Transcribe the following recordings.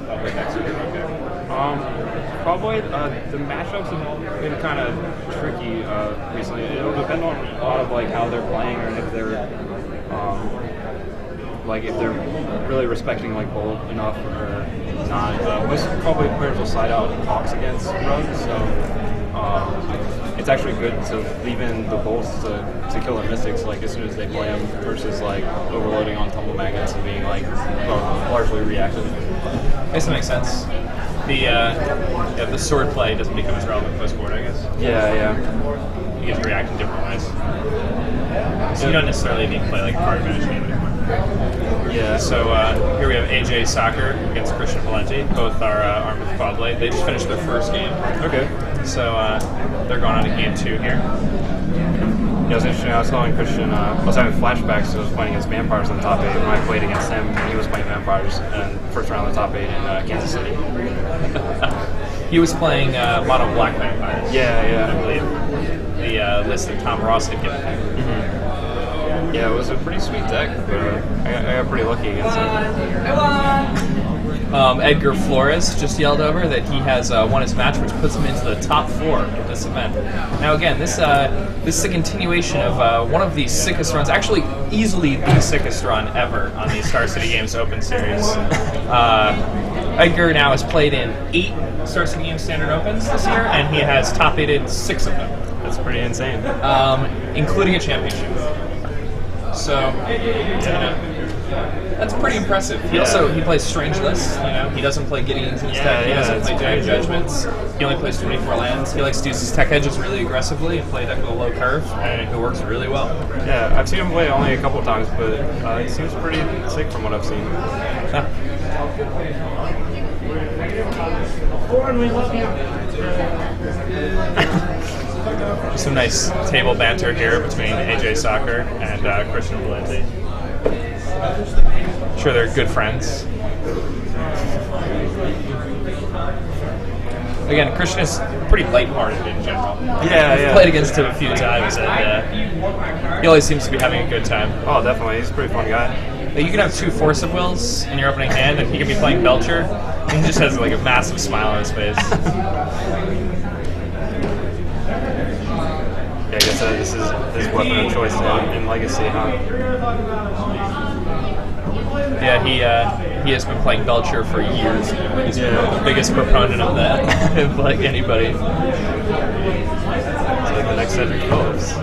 like next week? Probably the matchups have been kind of tricky recently. It'll depend on a lot of like how they're playing and if they're really respecting like bold enough or not. Most probably players will side out Hawks against Rogues, so it's actually good to leave in the bolts to kill their Mystics like as soon as they play them versus like overloading on Tumble Magnets and being like largely reactive. Guess that makes sense. The sword play doesn't become as relevant post board, I guess. Yeah. You get to react in different ways. So you don't necessarily need to play like a card advantage game anymore. Yeah. So here we have AJ Sacher against Christian Valenti. Both are armed with quad blade. They just finished their first game. Okay. So they're going on to game 2 here. Yeah, it was interesting. I was telling Christian, I was having flashbacks to I was playing against Vampires in the top 8 when I played against him when he was playing Vampires in first round of the top 8 in Kansas City. He was playing mono black Vampires. Yeah. I believe the list that Tom Ross had given him. Yeah, it was a pretty sweet deck, but I got pretty lucky against him. Edgar Flores just yelled over that he has won his match, which puts him into the top 4 of this event. Now again, this is a continuation of one of the sickest runs, actually easily the sickest run ever on the Star City Games Open Series. Edgar now has played in 8 Star City Games Standard Opens this year, and he has top 8'd 6 of them. That's pretty insane. Including a championship. So, that's pretty impressive. He plays Strange Lists, he doesn't play Gideon's in his deck, he doesn't play Giant Judgments, he only plays 24 lands, he likes to use his tech edges really aggressively and play a deck with a low curve, and it works really well. Yeah, I've seen him play only a couple of times, but he seems pretty sick from what I've seen. Some nice table banter here between AJ Sacher and Christian Valenti. I'm sure they're good friends. Again, Christian is pretty lighthearted in general. Yeah. I've played against him a few times, and he always seems to be having a good time. Oh, definitely. He's a pretty fun guy. You can have 2 Force of Wills in your opening hand, and he can be playing Belcher, and he just has like a massive smile on his face. Yeah, I guess this is his weapon of choice in Legacy, huh? Yeah, he has been playing Belcher for years now. He's been the biggest proponent of that, like anybody. It's like the next Cedric Phillips.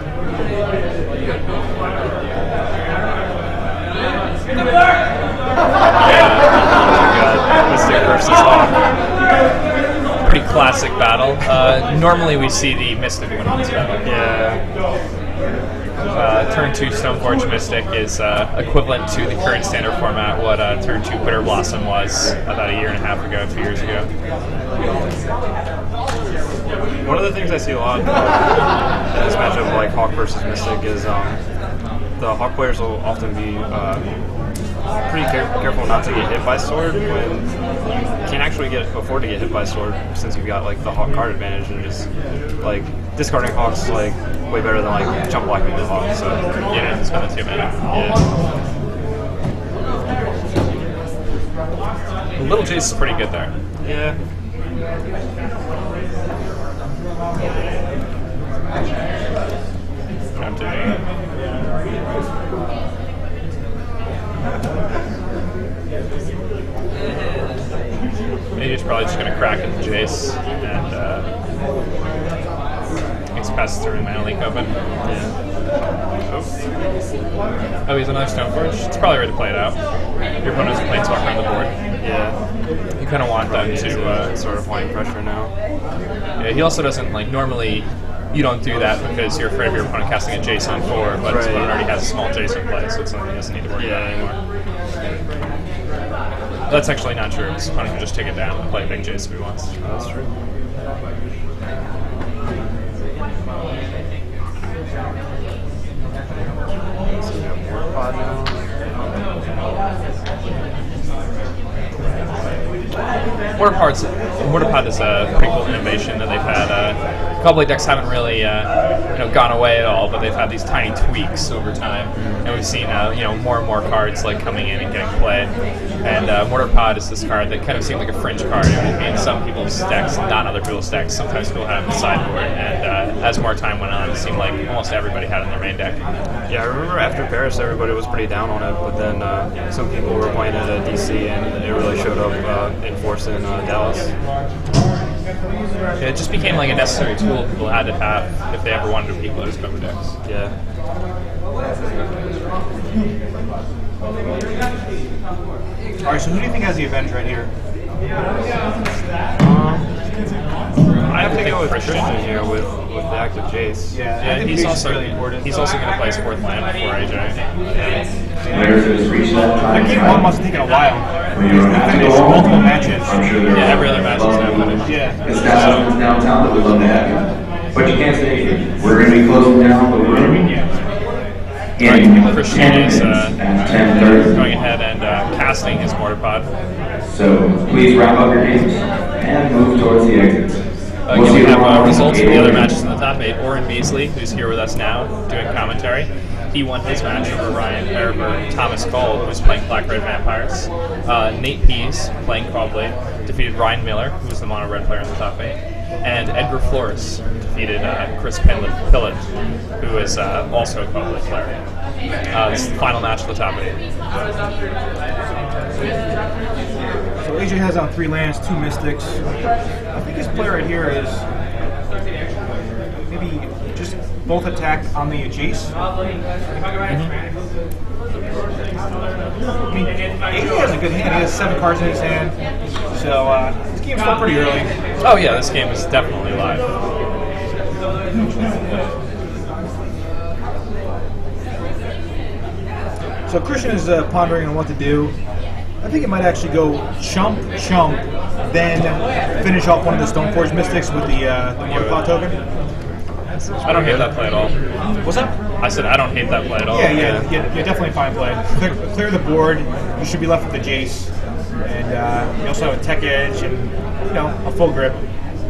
Mystic versus Hawk. Pretty classic battle. Normally we see the Mystic win on this battle. Yeah. Turn 2 Stoneforge Mystic is equivalent to the current standard format, what Turn 2 Bitter Blossom was about a year and a half ago, 2 years ago. One of the things I see a lot in this matchup of like Hawk versus Mystic is the Hawk players will often be pretty careful not to get hit by sword when you can't actually afford to get hit by sword since you've got like the Hawk card advantage and just like discarding Hawks like way better than like chump blocking the Hawk. So yeah, spend the 2 mana. Yeah. Little Jace is pretty good there. Yeah. I'm doing it. Maybe it's probably just going to crack into Jace and gets passed through my only open. Yeah. Oh, he's a nice Stoneforge. It's probably ready to play it out. Your opponent has a Planeswalker on the board. Yeah. You kind of want them to sort of applying pressure now. Yeah, he also doesn't like normally. You don't do that because you're afraid of your opponent casting a Jace on 4, but his opponent already has a small Jace in play, so it's something he doesn't need to worry about anymore. That's actually not true. His opponent can just take it down and play a big Jace if he wants. That's true. So we have more pod now. Mortar Pod is a pretty cool innovation that they've had Cobblade decks haven't really gone away at all, but they've had these tiny tweaks over time, and we've seen more and more cards like coming in and getting played. And Mortar Pod is this card that kind of seemed like a fringe card. It would be in some people's decks, not other people's decks. Sometimes people had it on the sideboard, and as more time went on, it seemed like almost everybody had it in their main deck. Yeah, I remember after Paris, everybody was pretty down on it, but then some people were playing it at DC, and it really showed up in force in Dallas. It just became like a necessary tool people had to have if they ever wanted to people those cover decks. Yeah. All right, so who do you think has the advantage right here? I have to go with Christian here with the active Jace. Yeah, he's also really important. He's also going to play his 4th land before AJ. That game one must have taken a while. He finished multiple matches. Yeah, every other match is now finished. Yeah. It's downtown that we'd love to have you. But you can't stay here. We're going to be closing down the room. Right, Christian is at 10:30. going ahead and casting his Mortar Pod. So please wrap up your games and move towards the exits. Again, we have results of the other matches in the top 8. Oren Beasley, who's here with us now doing commentary, he won his match over Thomas Cole, who's playing Black Red Vampires. Nate Pease, playing Cobblade, defeated Ryan Miller, who was the mono red player in the top 8. And Edgar Flores defeated Chris Pillett, who is also a Cobblade player. This is the final match of the top 8. So AJ has on 3 lands, 2 Mystics. I think his play right here is maybe just both attack on the Jace. I mean, AJ has a good hand. He has 7 cards in his hand. So this game's still pretty early. Oh yeah, this game is definitely live. So Christian is pondering on what to do. I think it might actually go chump, then finish off one of the Stoneforge Mystics with the Mortar Pod token. I don't hate that play at all. What's up? I said I don't hate that play at all. Yeah, definitely fine play. Clear the board. You should be left with the Jace, and you also have a Tech Edge and a full grip.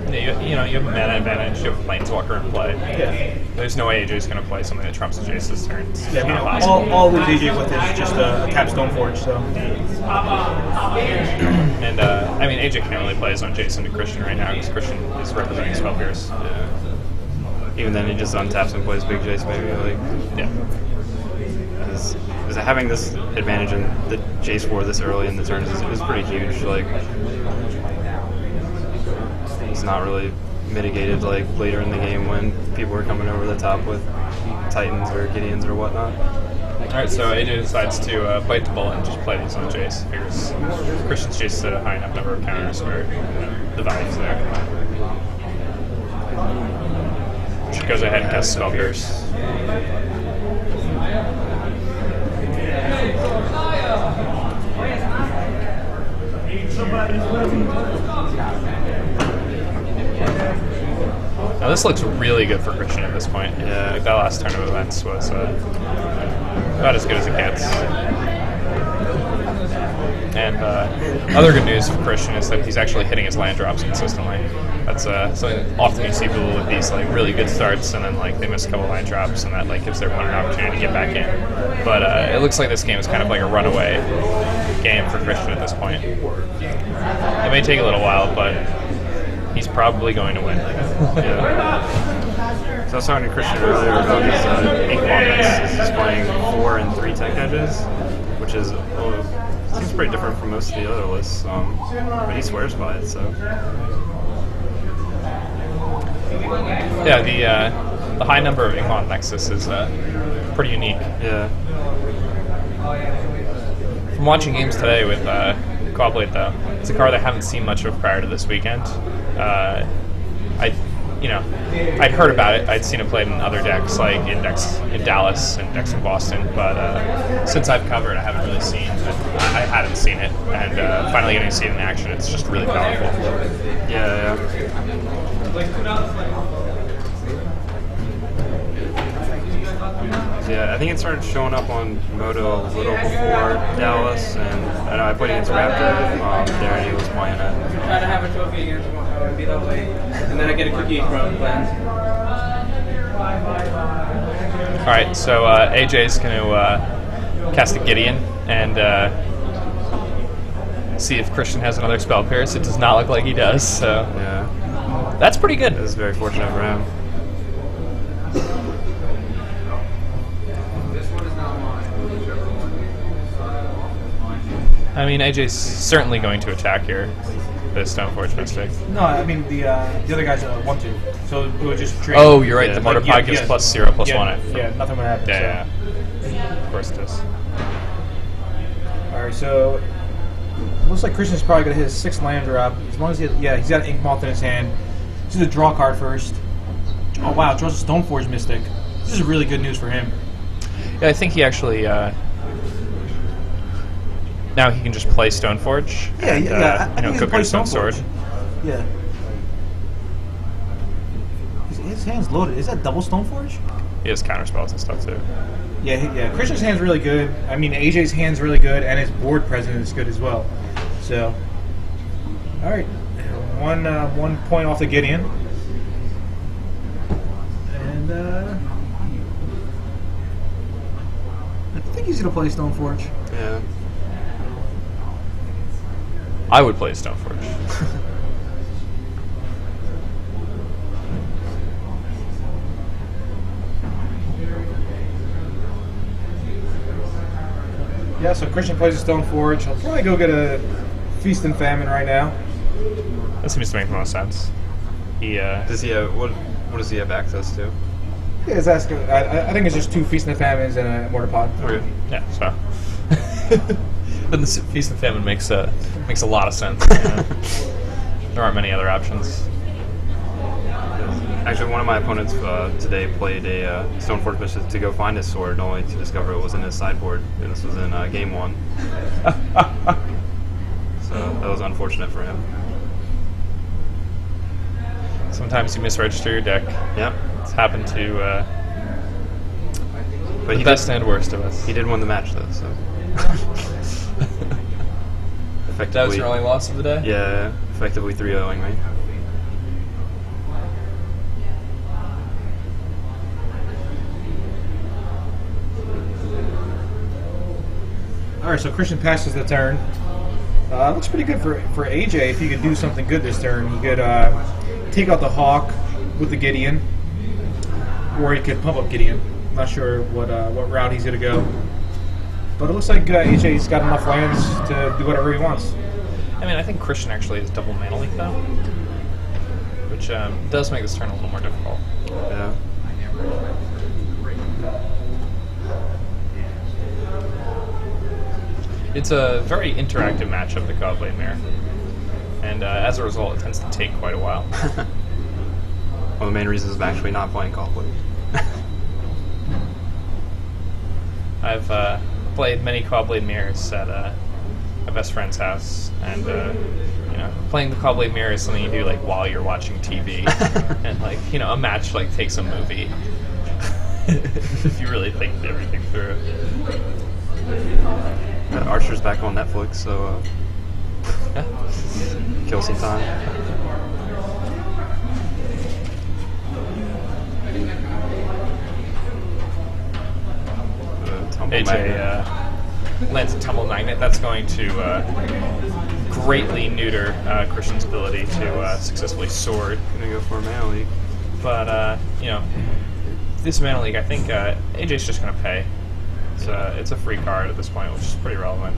Yeah, you have a mana advantage. You have a Planeswalker in play. Yeah. There's no way AJ's going to play something that trumps Jace's turn. It's Yeah, not possible. all with AJ with is just a tap Stoneforge. So. And I mean, AJ can't really play his own Jace into Christian right now because Christian is representing Spell Pierce. Yeah. Even then, he just untaps and plays Big Jace, maybe. Yeah. Because having this advantage in the Jace war this early in the turns is pretty huge. It's not really mitigated later in the game when people are coming over the top with Titans or Gideons or whatnot. Alright, so AJ decides to bite the bullet and just play these on Jace. Figures Christian's Jace is at a high enough number of counters where the value's there. She goes ahead and casts Spell Pierce. Now this looks really good for Christian at this point. Yeah. That last turn of events was about as good as it gets. And other good news for Christian is that he's actually hitting his land drops consistently. That's something often you see people with these really good starts and then they miss a couple land drops and that gives their opponent an opportunity to get back in. But it looks like this game is kind of like a runaway game for Christian at this point. It may take a little while, but he's probably going to win. Yeah. So I was talking to Christian earlier about his ink ball mix. He's playing 4 and 3 tech edges, which is seems pretty different from most of the other lists. But he swears by it, so. Yeah, the high number of Inkmon Nexus is pretty unique. Yeah. From watching games today with Cobblade, though, it's a card I haven't seen much of prior to this weekend. I'd heard about it. I'd seen it played in other decks, like in Dallas and decks in Boston. But since I've covered, I haven't really seen. I hadn't seen it, and finally getting to see it in action, it's just really powerful. Yeah. So Yeah, I think it started showing up on Moto a little before Dallas, and I know I played against Raptor there, and he was playing it. Try to have a trophy against him. Be that way. And then I get a cookie from Glenn. Alright, so AJ's going to cast a Gideon and see if Christian has another Spell Pierce. It does not look like he does, so Yeah, that's pretty good. this is very fortunate for him. I mean, AJ's certainly going to attack here. The Stoneforge Mystic. No, I mean the other guy's 1/2, so it would just trade. Oh, you're right. Yeah, The Mortar like, Pod yeah, gives yeah. +0, +1. Yeah, nothing would happen. Yeah, of course it does. All right, so looks like Christian's probably gonna hit his 6th land drop. As long as he's got Ink Moth in his hand. He's gonna draw a card first. Oh wow, draws a Stoneforge Mystic. This is really good news for him. Yeah, I think he actually. Now he can just play Stoneforge. Yeah, and, I think he can cook play with Stone Stoneforge. Sword. Yeah. His hand's loaded. Is that double Stoneforge? He has counter spells and stuff too. Yeah. Christian's hand's really good. I mean, AJ's hand's really good, and his board presence is good as well. So, all right, 1 point off the Gideon, and I think he's gonna play Stoneforge. Yeah. I would play Stoneforge. Yeah, so Christian plays a Stoneforge. He'll probably go get a Feast and Famine right now. That seems to make the most sense. He Does he have what does he have access to? Yeah, it's asking. I think it's just 2 Feast and Famines and a Mortar Pod. Okay. yeah. So then the Feast and Famine makes a lot of sense. Yeah. There aren't many other options. Actually, one of my opponents today played a Stoneforge Mystic to go find his sword, only to discover it was in his sideboard, and this was in game 1. So that was unfortunate for him. Sometimes you misregister your deck. Yep. It's happened to But the best and worst of us. He did win the match though, so effectively. That was your only loss of the day? Yeah, effectively 3-0ing me. All right, so Christian passes the turn. Looks pretty good for AJ if he could do something good this turn. He could take out the Hawk with the Gideon, or he could pump up Gideon. Not sure what route he's going to go. But it looks like AJ's got enough lands to do whatever he wants. I mean, I think Christian actually is double Mana Leak though, which does make this turn a little more difficult. Yeah. It's a very interactive matchup, the Godblade Mirror, and as a result, it tends to take quite a while. One of the main reasons I'm actually not playing Callblade. I've played many Callblade Mirrors at my best friend's house, and playing the Callblade Mirror is something you do like while you're watching TV, and like a match like takes a movie if you really think everything through. Archer's back on Netflix, so kill some time. AJ lands a Tumble Magnet. That's going to greatly neuter Christian's ability to successfully sword. Gonna go for a Mana Leak. But, this Mana Leak, I think AJ's just going to pay. It's a free card at this point, which is pretty relevant.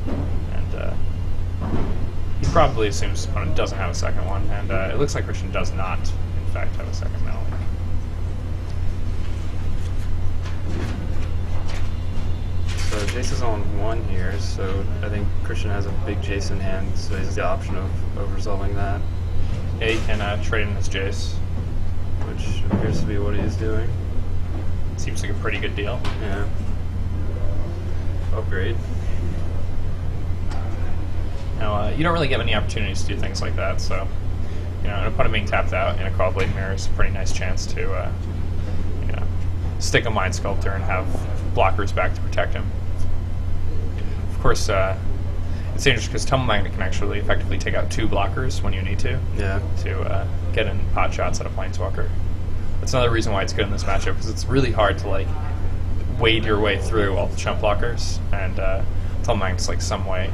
And he probably assumes his opponent doesn't have a second one, and it looks like Christian does not, in fact, have a second Mana Leak. So Jace is on 1 here, so I think Christian has a big Jace in hand, so he has the option of resolving that, Yeah, he can trade in his Jace. which appears to be what he is doing. Seems like a pretty good deal. Yeah. Upgrade. Now, you don't really get many opportunities to do things like that, so an opponent being tapped out in a Callblade Mirror is a pretty nice chance to stick a Mind Sculptor and have blockers back to protect him. Of course, it's dangerous because Tumble Magnet can actually effectively take out 2 blockers when you need to get in pot shots at a Planeswalker. That's another reason why it's good in this matchup, because it's really hard to like wade your way through all the chump blockers, and Tumble Magnet's like some way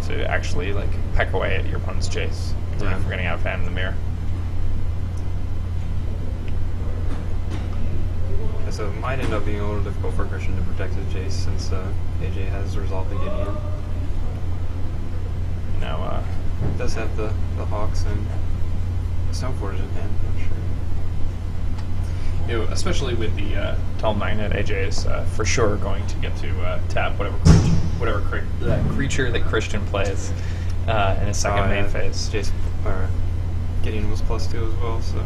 to actually like peck away at your opponent's Jace for getting out of hand in the mirror. So it might end up being a little difficult for Christian to protect his Jace since AJ has resolved the Gideon. Now, He does have the Hawks and the Stoneforge in hand, I'm sure. especially with the Tumble Magnet, AJ is for sure going to get to tap whatever creature that Christian plays in his second main phase. Jace, or Gideon was +2 as well, so.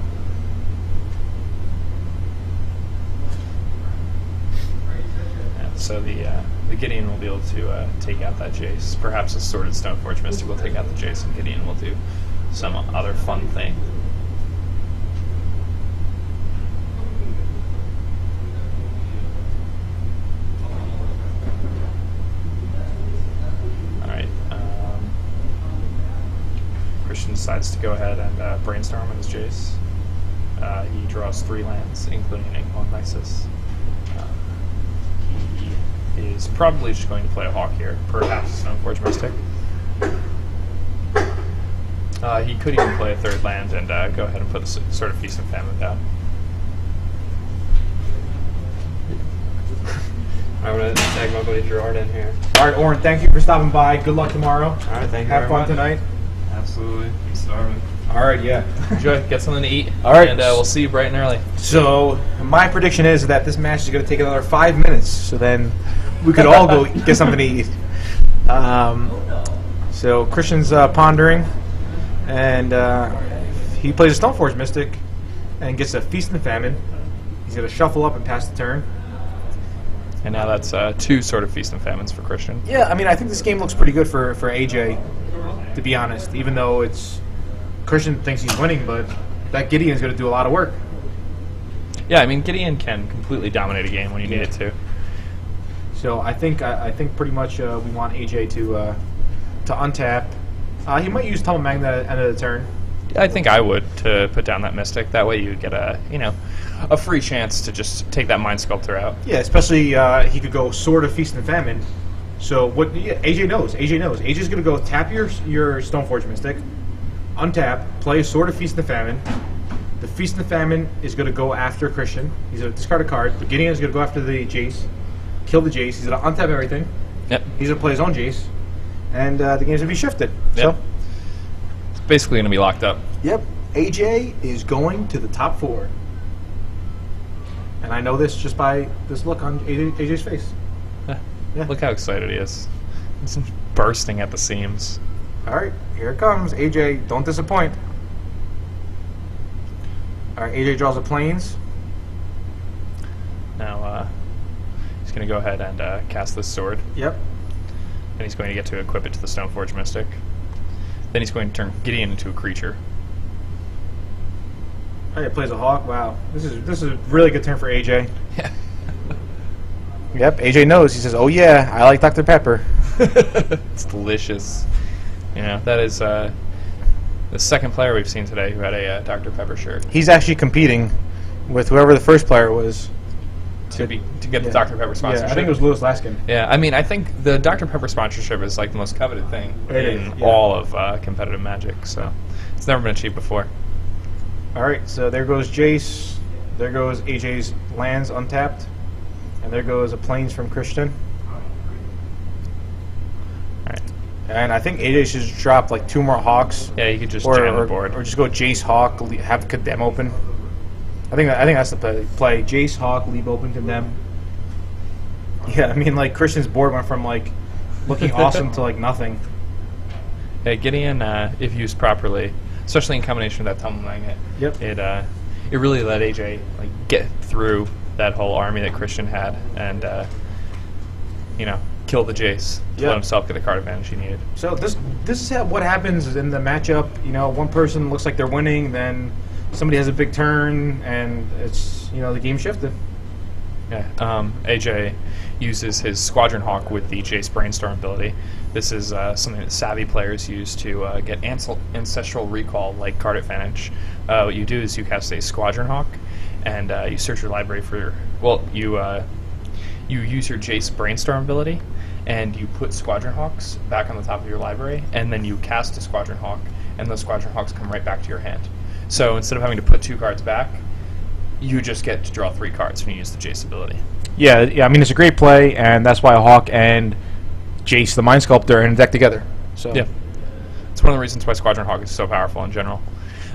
So the Gideon will be able to take out that Jace. Perhaps a Sworded Stoneforge Mystic will take out the Jace, and Gideon will do some other fun thing. Alright. Christian decides to go ahead and brainstorm on his Jace. He draws 3 lands, including an Inkmoth Nexus. Is probably just going to play a Hawk here, perhaps a Stoneforge Mystic. He could even play a 3rd land and go ahead and put the sort of Feast and Famine down. I'm going to tag my buddy Gerard in here. All right, Oren, thank you for stopping by. Good luck tomorrow. All right, thank you. Have fun tonight. Absolutely. I'm starving. All right, yeah. Enjoy, get something to eat. All right. And we'll see you bright and early. So my prediction is that this match is going to take another 5 minutes. So then we could all go get something to eat. So Christian's pondering, and he plays a Stoneforge Mystic and gets a Feast and Famine. He's going to shuffle up and pass the turn. And now that's 2 sort of Feast and Famines for Christian. Yeah, I mean, I think this game looks pretty good for AJ, to be honest, even though it's Christian thinks he's winning, but that Gideon's going to do a lot of work. Yeah, I mean, Gideon can completely dominate a game when you need it to. So I think pretty much we want AJ to untap. He might use Tumble Magnet at the end of the turn. I think I would, to put down that Mystic. That way you get a free chance to just take that Mind Sculptor out. Yeah, especially he could go Sword of Feast and Famine. So what? Yeah, AJ knows. AJ's going to go tap your Stoneforge Mystic, untap, play a Sword of Feast and Famine. The Feast and Famine is going to go after Christian. He's going to discard a card. But Gideon is going to go after the Jace, kill the Jace. He's going to untap everything. Yep. He's going to play his own Jace, and the game's going to be shifted. Yep. So It's basically going to be locked up. Yep. AJ is going to the top 4. And I know this just by this look on AJ's face. Yeah. Look how excited he is. He's bursting at the seams. All right, here it comes. AJ, don't disappoint. All right, AJ draws a Plains. Now he's going to go ahead and cast this sword. Yep. And he's going to get to equip it to the Stoneforge Mystic. Then he's going to turn Gideon into a creature. All right, plays a Hawk. Wow, this is a really good turn for AJ. Yeah. Yep, AJ knows. He says, "Oh yeah, I like Dr. Pepper." It's delicious. You know, that is the second player we've seen today who had a Dr. Pepper shirt. He's actually competing with whoever the first player was To get the Dr. Pepper sponsorship. Yeah, I think it was Lewis Laskin. Yeah, I mean, I think the Dr. Pepper sponsorship is like the most coveted thing in all of competitive Magic, so it's never been achieved before. All right, so there goes Jace. There goes AJ's lands untapped. And there goes a Plains from Christian. Alright. And I think AJ should just drop like 2 more Hawks. Yeah, you could just jam the board. Or just go Jace Hawk, have Condemn open. I think that's the play. Jace Hawk, leave open Condemn. Yeah, I mean, like Christian's board went from like looking awesome to like nothing. Yeah, Gideon, if used properly, especially in combination with that Tumble Magnet, Yep. It really let AJ like get through that whole army that Christian had and kill the Jace to Yep. let himself get the card advantage he needed. So this is what happens in the matchup. You know, one person looks like they're winning, then somebody has a big turn, and it's the game shifted. Yeah, AJ uses his Squadron Hawk with the Jace Brainstorm ability. This is something that savvy players use to get ancestral recall, like card advantage. What you do is you cast a Squadron Hawk, and you search your library for. Well, you use your Jace Brainstorm ability, and you put Squadron Hawks back on the top of your library, and then you cast a Squadron Hawk, and those Squadron Hawks come right back to your hand. So instead of having to put 2 cards back, you just get to draw 3 cards when you use the Jace ability. Yeah. I mean, it's a great play, and that's why Hawk and Jace, the Mind Sculptor, are in a deck together. So yeah, it's one of the reasons why Squadron Hawk is so powerful in general.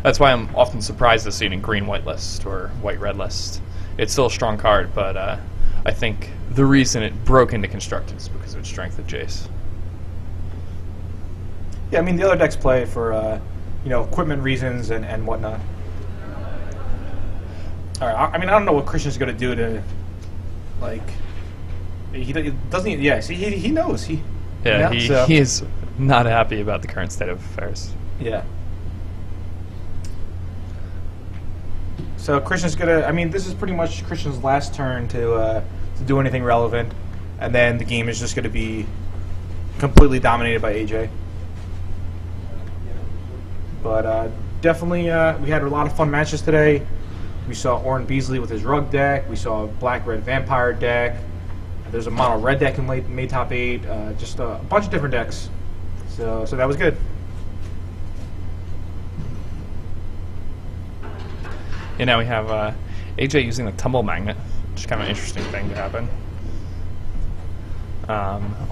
That's why I'm often surprised to see it in green-white list or white-red list. It's still a strong card, but I think the reason it broke into Constructed is because of its strength of Jace. yeah, I mean, the other decks play for equipment reasons and whatnot. All right. I mean, I don't know what Christian's going to do to, like, he doesn't. Yeah, see, he knows. He is not happy about the current state of affairs. Yeah. So Christian's gonna. I mean, this is pretty much Christian's last turn to do anything relevant, and then the game is just going to be completely dominated by AJ. But definitely, we had a lot of fun matches today. We saw Orrin Beasley with his Rug deck. We saw a Black-Red Vampire deck. There's a Mono Red deck in made top 8. Just a bunch of different decks. So that was good. Yeah, now we have AJ using the Tumble Magnet, which is kind of an interesting thing to happen.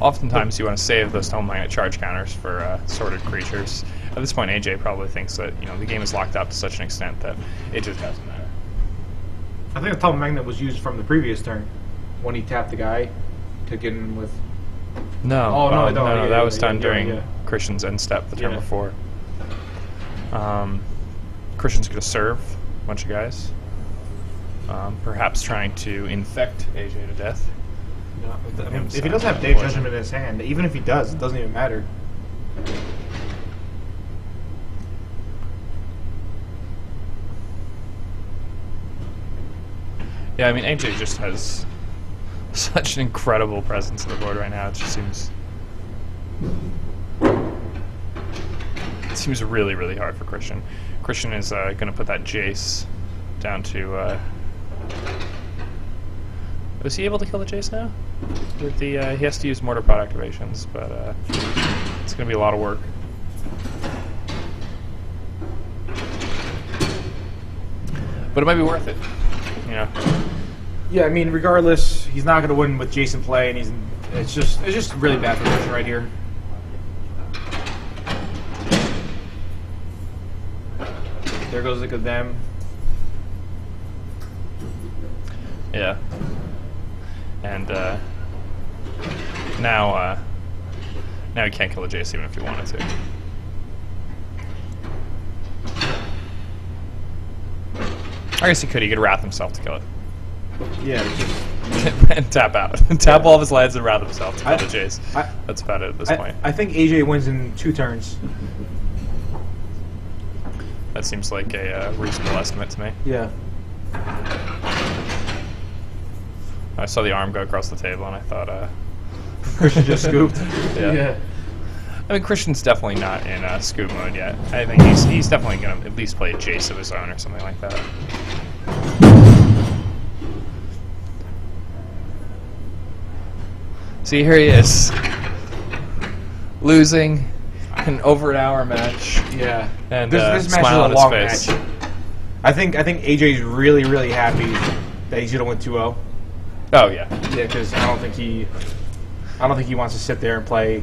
Oftentimes you want to save those Tumble Magnet charge counters for sorted creatures. At this point, AJ probably thinks that the game is locked up to such an extent that it just doesn't matter. I think the Tumble Magnet was used from the previous turn when he tapped the guy to get in with. No, Oh, no, no, that was done yeah, during yeah. Christian's end step the turn Yeah. before. Christian's going to serve a bunch of guys, perhaps trying to infect AJ to death. I mean, if he doesn't have Day Judgment in his hand, even if he does, it doesn't even matter. Yeah, I mean, AJ just has such an incredible presence on the board right now. It just seems really, really hard for Christian. Christian is going to put that Jace down to. Was he able to kill the Jace now? With the he has to use Mortar Pod activations, but it's going to be a lot of work. But it might be worth it. Yeah, I mean, regardless, he's not going to win with Jason play, and it's just really bad for Christian right here. There goes look at them. Yeah. And now he can't kill the Jace even if he wanted to. I guess he could. He could wrath himself to kill it. Yeah, And tap out. Tap all of his lands and wrath himself to kill the Jace. That's about it at this point. I think AJ wins in 2 turns. That seems like a reasonable estimate to me. Yeah. I saw the arm go across the table and I thought... Christian just scooped. Yeah. I mean, Christian's definitely not in scoop mode yet. I think he's definitely going to at least play a Jace of his own or something like that. See, here he is. Losing an over an hour match. Yeah. And this match is smile a on long his face. match. I think AJ's really, really happy that he's going to win 2-0. Oh, yeah. Yeah, because I don't think he wants to sit there and play.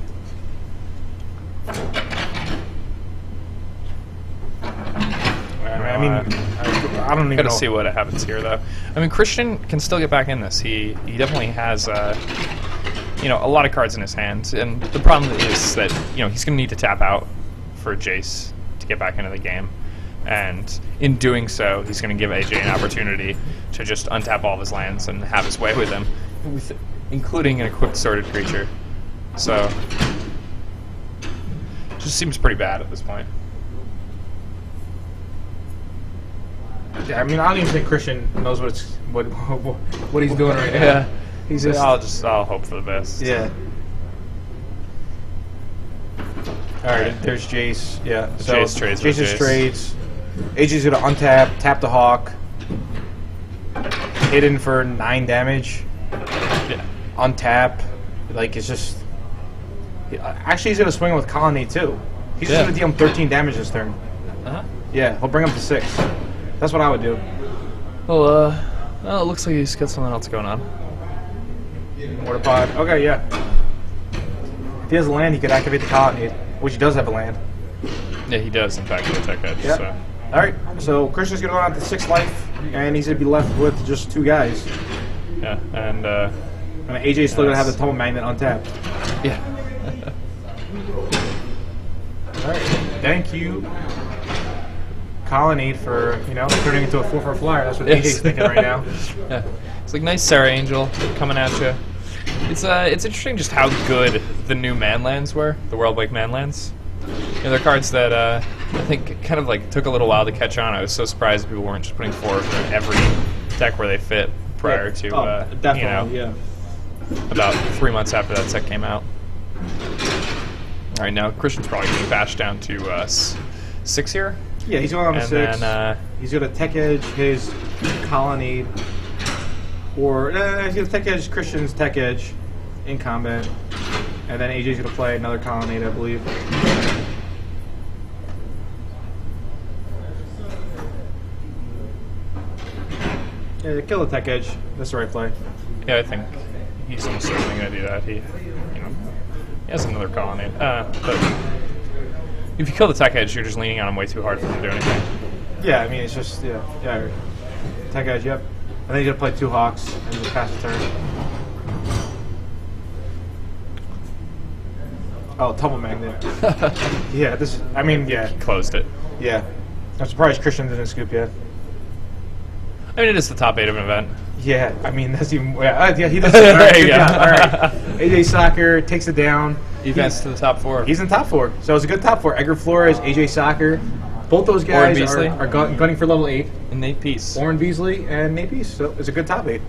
I mean, I don't even Gotta know. see what happens here, though. I mean, Christian can still get back in this. He definitely has, a lot of cards in his hand. And the problem is that, he's going to need to tap out for Jace to get back into the game. And in doing so, he's going to give AJ an opportunity to just untap all of his lands and have his way with him, including an equipped sorted creature. So, just seems pretty bad at this point. Yeah, I mean, I don't even think Christian knows what he's doing right now. Yeah. He's just I'll hope for the best. yeah. All right, there's Jace. Yeah, so Jace trades with Jace Jace. trades. AJ's gonna untap, tap the Hawk, hidden for 9 damage. Yeah. Untap, like it's just. Actually, he's gonna swing with Colony too. He's just gonna deal him 13 damage this turn. Uh-huh. Yeah, he'll bring him to 6. That's what I would do. Well, it looks like he's got something else going on. Mortar pod. Okay, yeah. If he has a land, he could activate the Colony, which he does have a land. Yeah, he does, in fact, with Tech Edge. Yep. So. All right, so Christian's gonna go on to 6 life, and he's gonna be left with just 2 guys. Yeah, and AJ's still gonna have the Tumble Magnet untapped. yeah. All right, thank you, Colony, for turning into a 4/4 flyer. That's what AJ's thinking right now. Yeah. It's like nice Sarah Angel coming at you. It's interesting just how good the new manlands were, the World Wake manlands. They're cards that I think kind of like took a little while to catch on. I was so surprised people weren't just putting 4 in every deck where they fit prior to definitely, about 3 months after that set came out. All right, now Christian's probably getting bashed down to 6 here. Yeah, he's going on to And 6. then, he's gonna Tech Edge his Colony, or he's gonna Tech Edge Christian's Tech Edge in combat, and then AJ's gonna play another Colony, I believe. Yeah, kill the Tech Edge. That's the right play. yeah, I think he's almost certainly going to do that. He has another colony. But if you kill the Tech Edge, you're just leaning on him way too hard for him to do anything. Yeah, I mean, it's just, yeah. Tech Edge, yep. I think he's going to play 2 Hawks and just pass the turn. Oh, Tumble Magnet. Yeah, this is, I mean, yeah. He closed it. Yeah. I'm surprised Christian didn't scoop yet. I mean, it is the top 8 of an event. Yeah, I mean, that's even, yeah, he does. There All right, you good go. job. All right. AJ Sacher takes it down. He advanced to the top 4. He's in top 4, so it's a good top 4. Edgar Flores, AJ Sacher, both those guys Beasley. are gunning for level 8. And Nate Peace. Oren Beasley and Nate Peace, so it's a good top 8.